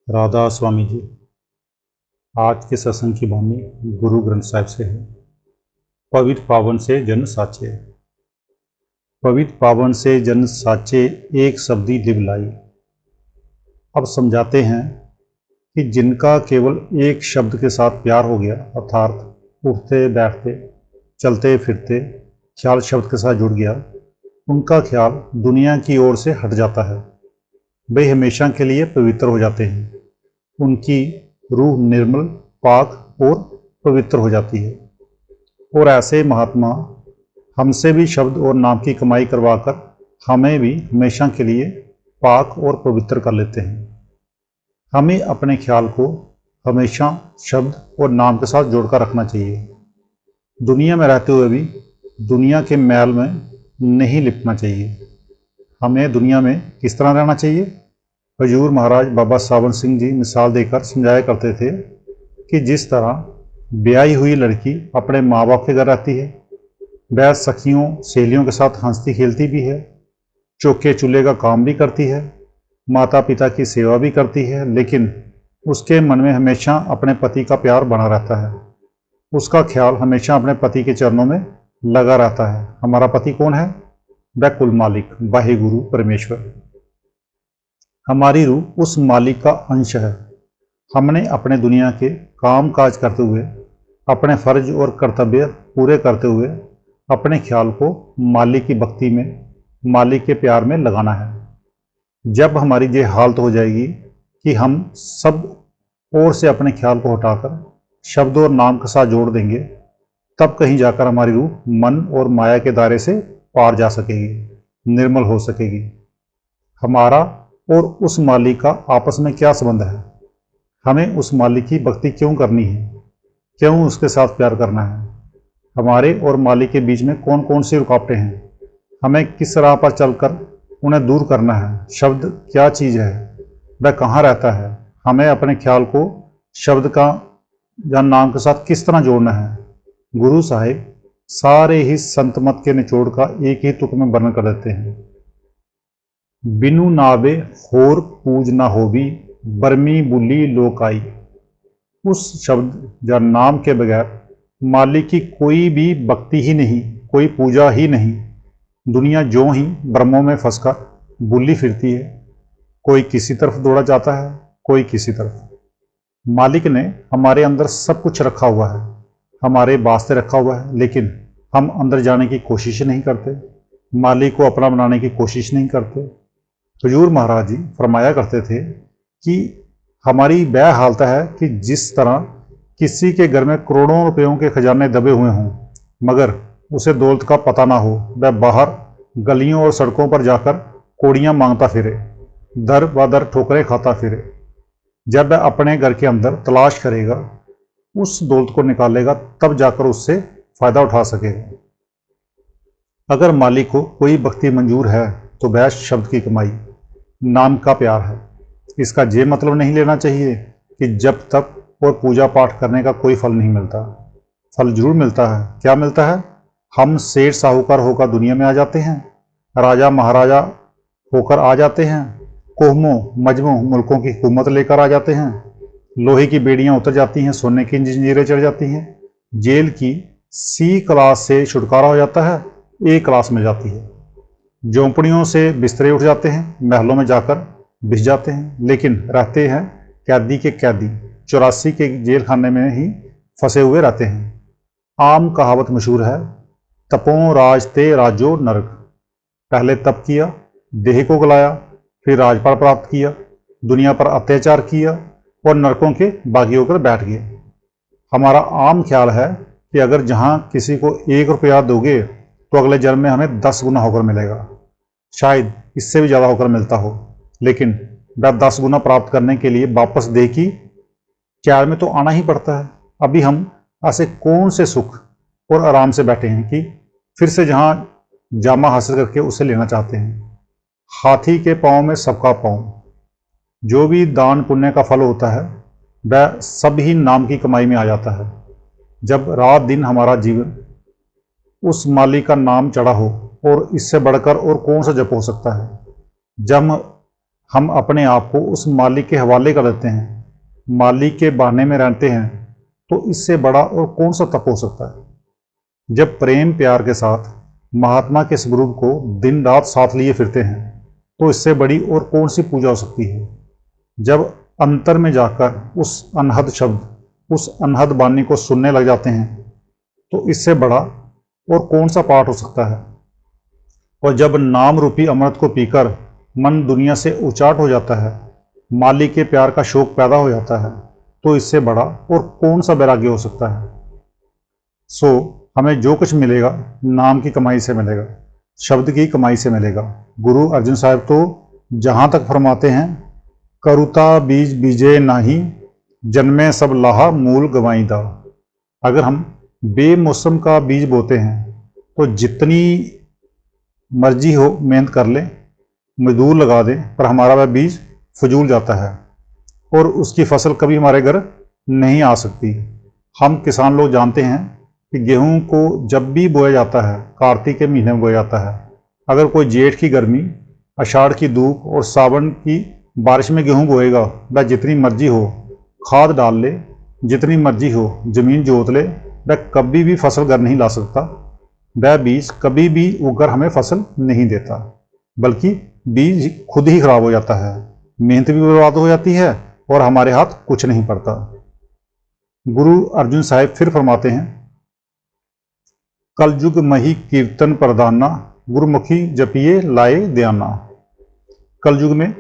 राधा स्वामी जी। आज के सत्संग की वाणी गुरु ग्रंथ साहिब से है। पवित्र पावन से जन साचे, पवित्र पावन से जन साचे, एक शब्दी लिव लाई। अब समझाते हैं कि जिनका केवल एक शब्द के साथ प्यार हो गया, अर्थात उठते बैठते चलते फिरते ख्याल शब्द के साथ जुड़ गया, उनका ख्याल दुनिया की ओर से हट जाता है। वे हमेशा के लिए पवित्र हो जाते हैं। उनकी रूह निर्मल, पाक और पवित्र हो जाती है। और ऐसे महात्मा हमसे भी शब्द और नाम की कमाई करवाकर हमें भी हमेशा के लिए पाक और पवित्र कर लेते हैं। हमें अपने ख्याल को हमेशा शब्द और नाम के साथ जोड़कर रखना चाहिए। दुनिया में रहते हुए भी दुनिया के मैल में नहीं लिपटना चाहिए। हमें दुनिया में किस तरह रहना चाहिए? हजूर महाराज बाबा सावन सिंह जी मिसाल देकर समझाया करते थे कि जिस तरह ब्याही हुई लड़की अपने माँ बाप के घर रहती है, वह सखियों सहेलियों के साथ हंसती खेलती भी है, चौके चूल्हे का काम भी करती है, माता पिता की सेवा भी करती है, लेकिन उसके मन में हमेशा अपने पति का प्यार बना रहता है। उसका ख्याल हमेशा अपने पति के चरणों में लगा रहता है। हमारा पति कौन है? वह कुल मालिक वाहे गुरु परमेश्वर। हमारी रूह उस मालिक का अंश है। हमने अपने दुनिया के काम काज करते हुए, अपने फर्ज और कर्तव्य पूरे करते हुए अपने ख्याल को मालिक की भक्ति में, मालिक के प्यार में लगाना है। जब हमारी ये हालत हो जाएगी कि हम सब ओर से अपने ख्याल को हटाकर शब्द और नाम के साथ जोड़ देंगे, तब कहीं जाकर हमारी रूह मन और माया के दायरे से पार जा सकेगी, निर्मल हो सकेगी। हमारा और उस मालिक का आपस में क्या संबंध है? हमें उस मालिक की भक्ति क्यों करनी है? क्यों उसके साथ प्यार करना है? हमारे और मालिक के बीच में कौन कौन सी रुकावटें हैं? हमें किस राह पर चलकर उन्हें दूर करना है? शब्द क्या चीज़ है? वह कहाँ रहता है? हमें अपने ख्याल को शब्द का या नाम के साथ किस तरह जोड़ना है? गुरु साहिब सारे ही संत मत के निचोड़ का एक ही तुक में वर्णन कर देते हैं। बिनु नावे होर पूज ना होवी, बरमी बुली लोकाई। उस शब्द या नाम के बगैर मालिक की कोई भी भक्ति ही नहीं, कोई पूजा ही नहीं। दुनिया जो ही भ्रमों में फंसकर बुली फिरती है। कोई किसी तरफ दौड़ा जाता है, कोई किसी तरफ। मालिक ने हमारे अंदर सब कुछ रखा हुआ है, हमारे वास्ते रखा हुआ है, लेकिन हम अंदर जाने की कोशिश नहीं करते, मालिक को अपना बनाने की कोशिश नहीं करते। हजूर महाराज जी फरमाया करते थे कि हमारी वह हालत है कि जिस तरह किसी के घर में करोड़ों रुपयों के खजाने दबे हुए हों, मगर उसे दौलत का पता ना हो, वह बाहर गलियों और सड़कों पर जाकर कौड़ियाँ मांगता फिरे, दर ब दर ठोकरें खाता फिरे। जब वह अपने घर के अंदर तलाश करेगा, उस दौलत को निकालेगा, तब जाकर उससे फायदा उठा सकेगा। अगर मालिक को कोई भक्ति मंजूर है तो वह शब्द की कमाई, नाम का प्यार है। इसका ये मतलब नहीं लेना चाहिए कि जब तक और पूजा पाठ करने का कोई फल नहीं मिलता। फल जरूर मिलता है। क्या मिलता है? हम सेठ साहूकार होकर दुनिया में आ जाते हैं, राजा महाराजा होकर आ जाते हैं, कोहमों मजमों मुल्कों की हुकूमत लेकर आ जाते हैं, लोहे की बेड़ियां उतर जाती हैं, सोने की जंजीरें चढ़ जाती हैं, जेल की सी क्लास से छुटकारा हो जाता है, ए क्लास में जाती है, झोंपड़ियों से बिस्तरे उठ जाते हैं, महलों में जाकर बिस जाते हैं, लेकिन रहते हैं कैदी के कैदी, 84 के जेल खाने में ही फंसे हुए रहते हैं। आम कहावत मशहूर है, तपों राज ते राजो नरक। पहले तप किया, देह को गलाया, फिर राजपाट प्राप्त किया, दुनिया पर अत्याचार किया और नरकों के बागी होकर बैठ गए। हमारा आम ख्याल है कि अगर जहाँ किसी को 1 रुपया दोगे तो अगले जन्म में हमें 10 गुना होकर मिलेगा, शायद इससे भी ज़्यादा होकर मिलता हो, लेकिन वह 10 गुना प्राप्त करने के लिए वापस देह की चार में तो आना ही पड़ता है। अभी हम ऐसे कौन से सुख और आराम से बैठे हैं कि फिर से जहाँ जामा हासिल करके उसे लेना चाहते हैं। हाथी के पाँव में सबका पाँव। जो भी दान पुण्य का फल होता है वह सब ही नाम की कमाई में आ जाता है। जब रात दिन हमारा जीवन उस मालिक का नाम चढ़ा हो, और इससे बढ़कर और कौन सा जप हो सकता है? जब हम अपने आप को उस मालिक के हवाले कर देते हैं, मालिक के बहाने में रहते हैं, तो इससे बड़ा और कौन सा तप हो सकता है। जब प्रेम प्यार के साथ महात्मा के स्वरूप को दिन रात साथ लिए फिरते हैं, तो इससे बड़ी और कौन सी पूजा हो सकती है। जब अंतर में जाकर उस अनहद शब्द, उस अनहद वाणी को सुनने लग जाते हैं, तो इससे बड़ा और कौन सा पाठ हो सकता है। और जब नाम रूपी अमृत को पीकर मन दुनिया से उचाट हो जाता है, मालिक के प्यार का शौक पैदा हो जाता है, तो इससे बड़ा और कौन सा वैराग्य हो सकता है। सो हमें जो कुछ मिलेगा नाम की कमाई से मिलेगा, शब्द की कमाई से मिलेगा। गुरु अर्जुन साहब तो जहाँ तक फरमाते हैं, करुता बीज बीजे नाही, जन्मे सब लाहा मूल गवाईदा। अगर हम बेमौसम का बीज बोते हैं तो जितनी मर्जी हो मेहनत कर लें, मजदूर लगा दें, पर हमारा वह बीज फजूल जाता है और उसकी फसल कभी हमारे घर नहीं आ सकती। हम किसान लोग जानते हैं कि गेहूं को जब भी बोया जाता है, कार्तिक के महीने में बोया जाता है। अगर कोई जेठ की गर्मी, आषाढ़ की धूप और सावन की बारिश में गेहूं बोएगा, वह जितनी मर्जी हो खाद डाल ले, जितनी मर्जी हो जमीन जोत ले, वह कभी भी फसल घर नहीं ला सकता। वह बीज कभी भी उगकर हमें फसल नहीं देता, बल्कि बीज खुद ही खराब हो जाता है, मेहनत भी बर्बाद हो जाती है और हमारे हाथ कुछ नहीं पड़ता। गुरु अर्जुन साहिब फिर फरमाते हैं, कलयुग मही कीर्तन प्रधाना, गुरुमुखी जपिए लाए ध्याना। कलयुग में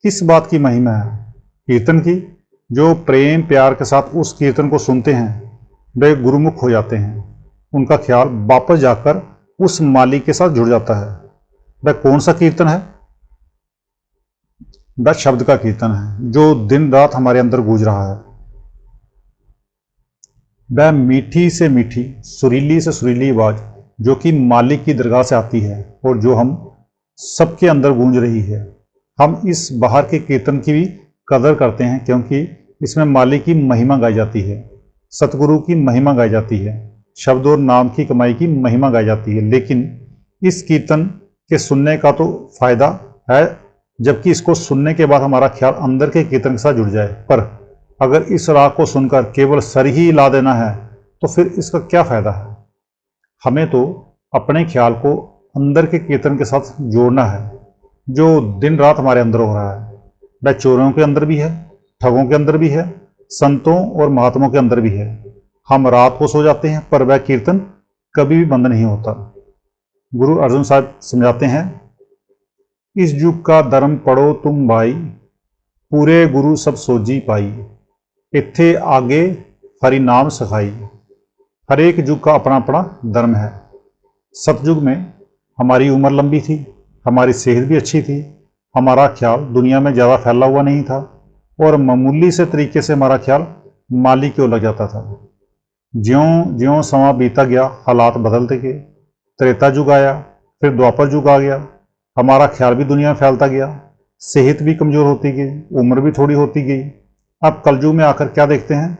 किस बात की महिमा है? कीर्तन की। जो प्रेम प्यार के साथ उस कीर्तन को सुनते हैं वे गुरुमुख हो जाते हैं, उनका ख्याल वापस जाकर उस मालिक के साथ जुड़ जाता है। वह कौन सा कीर्तन है? वह शब्द का कीर्तन है जो दिन रात हमारे अंदर गूंज रहा है। वह मीठी से मीठी, सुरीली से सुरीली आवाज जो कि मालिक की दरगाह से आती है और जो हम सबके अंदर गूंज रही है। हम इस बाहर के कीर्तन की भी कदर करते हैं क्योंकि इसमें मालिक की महिमा गाई जाती है, सतगुरु की महिमा गाई जाती है, शब्द और नाम की कमाई की महिमा गाई जाती है। लेकिन इस कीर्तन के सुनने का तो फायदा है जबकि इसको सुनने के बाद हमारा ख्याल अंदर के कीर्तन के साथ जुड़ जाए। पर अगर इस राग को सुनकर केवल सर ही हिला देना है तो फिर इसका क्या फायदा है। हमें तो अपने ख्याल को अंदर के कीर्तन के साथ जोड़ना है जो दिन रात हमारे अंदर हो रहा है। वह चोरों के अंदर भी है, ठगों के अंदर भी है, संतों और महात्माओं के अंदर भी है। हम रात को सो जाते हैं पर वह कीर्तन कभी भी बंद नहीं होता। गुरु अर्जुन साहब समझाते हैं, इस युग का धर्म पढ़ो तुम भाई, पूरे गुरु सब सोजी पाई, इत्थे आगे हरि नाम सखाई। हर एक युग का अपना अपना धर्म है। सतयुग में हमारी उम्र लंबी थी, हमारी सेहत भी अच्छी थी, हमारा ख्याल दुनिया में ज़्यादा फैला हुआ नहीं था और मामूली से तरीके से हमारा ख्याल मालिक की ओर लग जाता था। ज्यों ज्यों समा बीता गया हालात बदलते गए। त्रेता युग आया, फिर द्वापर युग आ गया, हमारा ख्याल भी दुनिया में फैलता गया, सेहत भी कमज़ोर होती गई, उम्र भी थोड़ी होती गई। अब कलयुग में आकर क्या देखते हैं,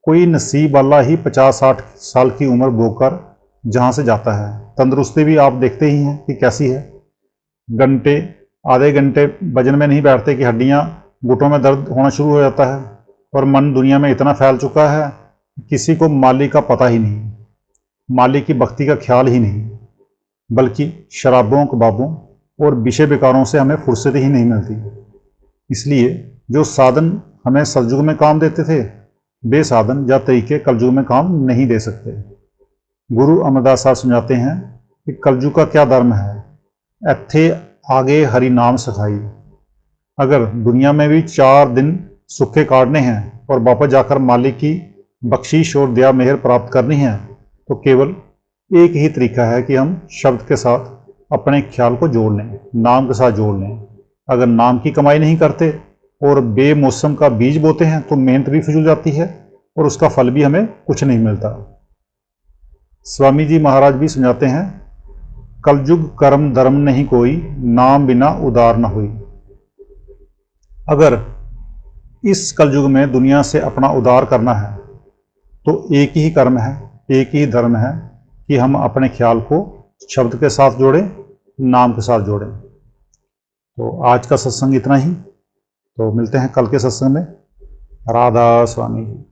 कोई नसीब वाला ही 50-60 साल की उम्र बोकर जहाँ से जाता है। तंदुरुस्ती भी आप देखते ही हैं कि कैसी है। घंटे आधे घंटे वजन में नहीं बैठते कि हड्डियाँ घुटनों में दर्द होना शुरू हो जाता है और मन दुनिया में इतना फैल चुका है किसी को मालिक का पता ही नहीं, मालिक की भक्ति का ख्याल ही नहीं, बल्कि शराबों कबाबों और विषय विकारों से हमें फुर्सत ही नहीं मिलती। इसलिए जो साधन हमें सतयुग में काम देते थे, वे साधन या तरीके कलयुग में काम नहीं दे सकते। गुरु अमरदास साहब समझाते हैं कि कलयुग का क्या धर्म है, इत्थे आगे हरि नाम सखाई। अगर दुनिया में भी 4 दिन सुखे काटने हैं और वापस जाकर मालिक की बख्शीश और दया मेहर प्राप्त करनी है तो केवल एक ही तरीका है कि हम शब्द के साथ अपने ख्याल को जोड़ लें, नाम के साथ जोड़ लें। अगर नाम की कमाई नहीं करते और बेमौसम का बीज बोते हैं तो मेहनत भी फिजूल जाती है और उसका फल भी हमें कुछ नहीं मिलता। स्वामी जी महाराज भी समझाते हैं, कलयुग कर्म धर्म नहीं कोई, नाम बिना उदार न हुई। अगर इस कलयुग में दुनिया से अपना उदार करना है तो एक ही कर्म है, एक ही धर्म है कि हम अपने ख्याल को शब्द के साथ जोड़ें, नाम के साथ जोड़ें। तो आज का सत्संग इतना ही। तो मिलते हैं कल के सत्संग में। राधा स्वामी जी।